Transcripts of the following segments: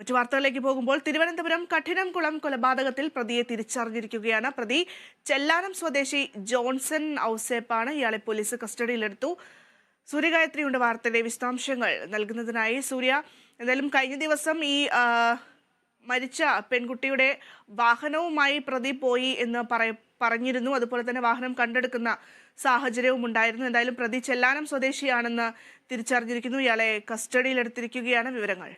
മറ്റു വാർത്തകളിലേക്ക് പോകുമ്പോൾ തിരുവനന്തപുരം കഠിനംകുളം കൊലപാതകത്തിൽ പ്രതിയെ തിരിച്ചറിഞ്ഞിരിക്കുകയാണ്. പ്രതി ചെല്ലാനം സ്വദേശി ജോൺസൺ ഔസേപ്പാണ്. ഇയാളെ പോലീസ് കസ്റ്റഡിയിലെടുത്തു. സൂര്യഗായത്രിയുണ്ട് വാർത്തയുടെ വിശദാംശങ്ങൾ നൽകുന്നതിനായി. സൂര്യ, എന്തായാലും കഴിഞ്ഞ ദിവസം ഈ മരിച്ച പെൺകുട്ടിയുടെ വാഹനവുമായി പ്രതി പോയി എന്ന് പറഞ്ഞിരുന്നു. അതുപോലെ തന്നെ വാഹനം കണ്ടെടുക്കുന്ന സാഹചര്യവും ഉണ്ടായിരുന്നു. എന്തായാലും പ്രതി ചെല്ലാനം സ്വദേശിയാണെന്ന് തിരിച്ചറിഞ്ഞിരിക്കുന്നു. ഇയാളെ കസ്റ്റഡിയിലെടുത്തിരിക്കുകയാണ്. വിവരങ്ങൾ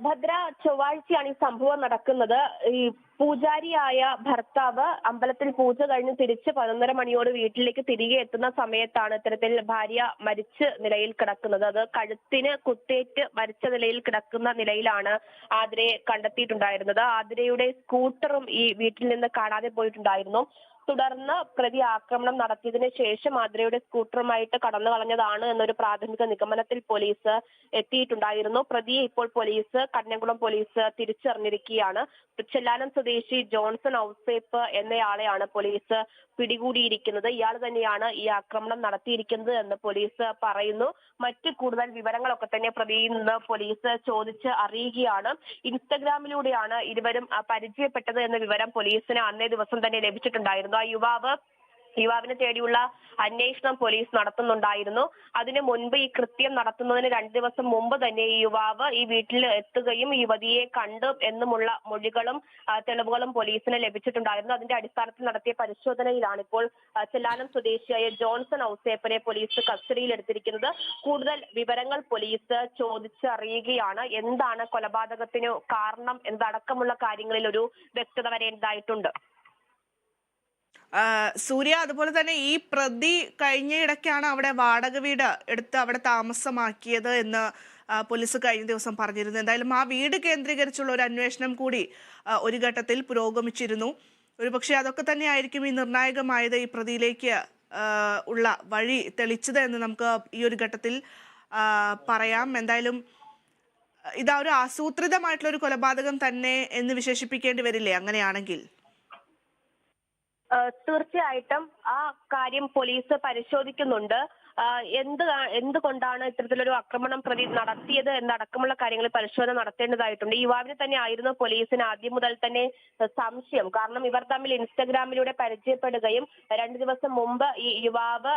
ഭദ്ര, ചൊവ്വാഴ്ചയാണ് ഈ സംഭവം നടക്കുന്നത്. ഈ പൂജാരിയായ ഭർത്താവ് അമ്പലത്തിൽ പൂജ കഴിഞ്ഞ് തിരിച്ച് 11:30 മണിയോട് വീട്ടിലേക്ക് തിരികെ എത്തുന്ന സമയത്താണ് ഇത്തരത്തിൽ ഭാര്യ മരിച്ച നിലയിൽ കിടക്കുന്നത്. അത് കഴുത്തിന് കുത്തേറ്റ് മരിച്ച നിലയിൽ കിടക്കുന്ന നിലയിലാണ് ആതിരയെ കണ്ടെത്തിയിട്ടുണ്ടായിരുന്നത്. ആതിരയുടെ സ്കൂട്ടറും ഈ വീട്ടിൽ നിന്ന് കാണാതെ പോയിട്ടുണ്ടായിരുന്നു. തുടർന്ന് പ്രതി ആക്രമണം നടത്തിയതിനു ശേഷം ആതിരയുടെ സ്കൂട്ടറുമായിട്ട് കടന്നു കളഞ്ഞതാണ് എന്നൊരു പ്രാഥമിക നിഗമനത്തിൽ പോലീസ് എത്തിയിട്ടുണ്ടായിരുന്നു. പ്രതിയെ ഇപ്പോൾ പോലീസ് കഠിനംകുളം പോലീസ് തിരിച്ചറിഞ്ഞിരിക്കുകയാണ്. ചെല്ലാനം സ്വദേശി ജോൺസൺ ഔസേപ്പ് എന്നയാളെയാണ് പോലീസ് പിടികൂടിയിരിക്കുന്നത്. ഇയാൾ തന്നെയാണ് ഈ ആക്രമണം നടത്തിയിരിക്കുന്നത് എന്ന് പോലീസ് പറയുന്നു. മറ്റ് കൂടുതൽ വിവരങ്ങളൊക്കെ തന്നെ പ്രതിയിൽ നിന്ന് പോലീസ് ചോദിച്ച് അറിയുകയാണ്. ഇൻസ്റ്റഗ്രാമിലൂടെയാണ് ഇരുവരും പരിചയപ്പെട്ടത് എന്ന വിവരം പോലീസിന് അന്നേ ദിവസം തന്നെ ലഭിച്ചിട്ടുണ്ടായിരുന്നു. ആ യുവാവിനെ തേടിയുള്ള അന്വേഷണം പോലീസ് നടത്തുന്നുണ്ടായിരുന്നു. അതിനു മുൻപ് ഈ കൃത്യം നടത്തുന്നതിന് 2 ദിവസം മുമ്പ് തന്നെ ഈ യുവാവ് ഈ വീട്ടിൽ എത്തുകയും യുവതിയെ കണ്ടു എന്നുമുള്ള മൊഴികളും തെളിവുകളും പോലീസിന് ലഭിച്ചിട്ടുണ്ടായിരുന്നു. അതിന്റെ അടിസ്ഥാനത്തിൽ നടത്തിയ പരിശോധനയിലാണ് ഇപ്പോൾ ചെല്ലാനം സ്വദേശിയായ ജോൺസൺ ഔസേപ്പിനെ പോലീസ് കസ്റ്റഡിയിലെടുത്തിരിക്കുന്നത്. കൂടുതൽ വിവരങ്ങൾ പോലീസ് ചോദിച്ചറിയുകയാണ്. എന്താണ് കൊലപാതകത്തിന് കാരണം എന്നടക്കമുള്ള കാര്യങ്ങളിൽ ഒരു വ്യക്തത വരേണ്ടതായിട്ടുണ്ട്. സൂര്യ, അതുപോലെ തന്നെ ഈ പ്രതി കഴിഞ്ഞയിടയ്ക്കാണ് അവിടെ വാടക വീട് എടുത്ത് അവിടെ താമസമാക്കിയത് എന്ന് പോലീസ് കഴിഞ്ഞ ദിവസം പറഞ്ഞിരുന്നു. എന്തായാലും ആ വീട് കേന്ദ്രീകരിച്ചുള്ള ഒരു അന്വേഷണം കൂടി ഒരു ഘട്ടത്തിൽ പുരോഗമിച്ചിരുന്നു. ഒരുപക്ഷെ അതൊക്കെ തന്നെയായിരിക്കും ഈ നിർണായകമായത്, ഈ പ്രതിയിലേക്ക് ഉള്ള വഴി തെളിച്ചത് എന്ന് നമുക്ക് ഈ ഒരു ഘട്ടത്തിൽ പറയാം. എന്തായാലും ഇതാ ഒരു ആസൂത്രിതമായിട്ടുള്ള ഒരു കൊലപാതകം തന്നെ എന്ന് വിശേഷിപ്പിക്കേണ്ടി വരില്ലേ അങ്ങനെയാണെങ്കിൽ? തീർച്ചയായിട്ടും ആ കാര്യം പോലീസ് പരിശോധിക്കുന്നുണ്ട്. എന്തുകൊണ്ടാണ് ഇത്തരത്തിലൊരു ആക്രമണം പ്രതി നടത്തിയത് എന്നടക്കമുള്ള കാര്യങ്ങളിൽ പരിശോധന നടത്തേണ്ടതായിട്ടുണ്ട്. ഈ യുവാവിനെ തന്നെ ആയിരുന്നു പോലീസിന് ആദ്യം മുതൽ തന്നെ സംശയം. കാരണം ഇവർ തമ്മിൽ ഇൻസ്റ്റഗ്രാമിലൂടെ പരിചയപ്പെടുകയും 2 ദിവസം മുമ്പ് ഈ യുവാവ്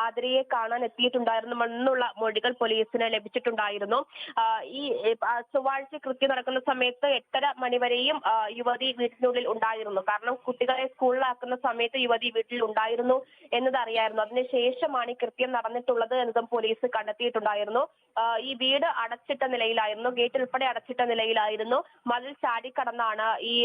ആതിരയെ കാണാൻ എത്തിയിട്ടുണ്ടായിരുന്നുവെന്നുള്ള മൊഴികൾ പോലീസിന് ലഭിച്ചിട്ടുണ്ടായിരുന്നു. ഈ ചൊവ്വാഴ്ച കൃത്യം നടക്കുന്ന സമയത്ത് 8:30 മണിവരെയും യുവതി വീട്ടിനുള്ളിൽ ഉണ്ടായിരുന്നു. കാരണം കുട്ടികളെ സ്കൂളിലാക്കുന്ന സമയത്ത് യുവതി വീട്ടിൽ ഉണ്ടായിരുന്നു എന്നത് അറിയായിരുന്നു. അതിനുശേഷമാണ് ഈ കൃത്യം നടന്നിട്ടുള്ളത് എന്നതും പോലീസ് കണ്ടെത്തിയിട്ടുണ്ടായിരുന്നു. ഈ വീട് അടച്ചിട്ട നിലയിലായിരുന്നു, ഗേറ്റ് ഉൾപ്പെടെ അടച്ചിട്ട നിലയിലായിരുന്നു. മതിൽ ചാടിക്കടന്നാണ് ഈ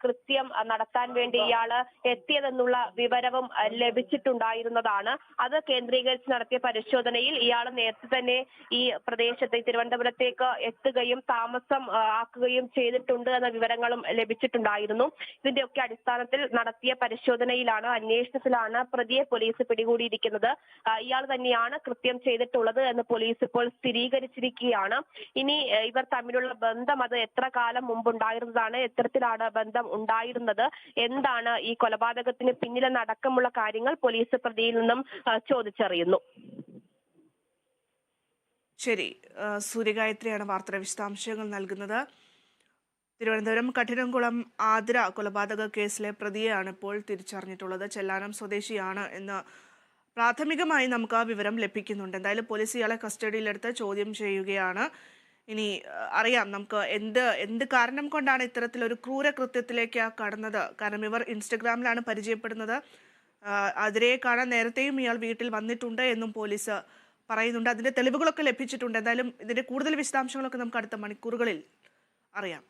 കൃത്യം നടത്താൻ വേണ്ടി ഇയാള് എത്തിയതെന്നുള്ള വിവരവും ലഭിച്ചിട്ടുണ്ടായിരുന്നതാണ്. അത് കേന്ദ്രീകരിച്ച് നടത്തിയ പരിശോധനയിൽ ഇയാൾ നേരത്തെ തന്നെ ഈ പ്രദേശത്ത് തിരുവനന്തപുരത്തേക്ക് എത്തുകയും താമസം ആക്കുകയും ചെയ്തിട്ടുണ്ട് എന്ന വിവരങ്ങളും ലഭിച്ചിട്ടുണ്ടായിരുന്നു. ഇതിന്റെയൊക്കെ അടിസ്ഥാനത്തിൽ നടത്തിയ പരിശോധനയിലാണ്, അന്വേഷണത്തിലാണ് പ്രതിയെ പോലീസ് പിടികൂടിയിരിക്കുന്നത്. ഇയാൾ തന്നെയാണ് കൃത്യം ചെയ്തിട്ടുള്ളത് എന്ന് പോലീസ് ഇപ്പോൾ സ്ഥിരീകരിച്ചിരിക്കുകയാണ്. ഇനി ഇവർ തമ്മിലുള്ള ബന്ധം അത് എത്ര കാലം മുമ്പുണ്ടായിരുന്നതാണ്, എത്തരത്തിലാണ് ബന്ധം ഉണ്ടായിരുന്നത്, എന്താണ് ഈ കൊലപാതകത്തിന് പിന്നിലെന്നടക്കമുള്ള കാര്യങ്ങൾ പോലീസ് പ്രതിയിൽ നിന്നും ചോദിച്ചറിയുന്നു. ശരി, സൂര്യഗായത്രിയാണ് വാർത്തയുടെ വിശദാംശങ്ങൾ നൽകുന്നത്. തിരുവനന്തപുരം കഠിനംകുളം ആതിര കൊലപാതക കേസിലെ പ്രതിയെയാണ് ഇപ്പോൾ തിരിച്ചറിഞ്ഞിട്ടുള്ളത്. ചെല്ലാനം സ്വദേശിയാണ് എന്ന് പ്രാഥമികമായി നമുക്ക് ആ വിവരം ലഭിക്കുന്നുണ്ട്. എന്തായാലും പോലീസ് ഇയാളെ കസ്റ്റഡിയിലെടുത്ത് ചോദ്യം ചെയ്യുകയാണ്. ഇനി അറിയാം നമുക്ക് എന്ത് കാരണം കൊണ്ടാണ് ഇത്തരത്തിലൊരു ക്രൂരകൃത്യത്തിലേക്ക് കടന്നത്. കാരണം ഇവർ ഇൻസ്റ്റഗ്രാമിലാണ് പരിചയപ്പെടുന്നത്. അതിരെ കാണാൻ നേരത്തെയും ഇയാൾ വീട്ടിൽ വന്നിട്ടുണ്ട് എന്നും പോലീസ് പറയുന്നുണ്ട്. അതിന്റെ തെളിവുകളൊക്കെ ലഭിച്ചിട്ടുണ്ട്. എന്തായാലും ഇതിന്റെ കൂടുതൽ വിശദാംശങ്ങളൊക്കെ നമുക്ക് അടുത്ത മണിക്കൂറുകളിൽ അറിയാം.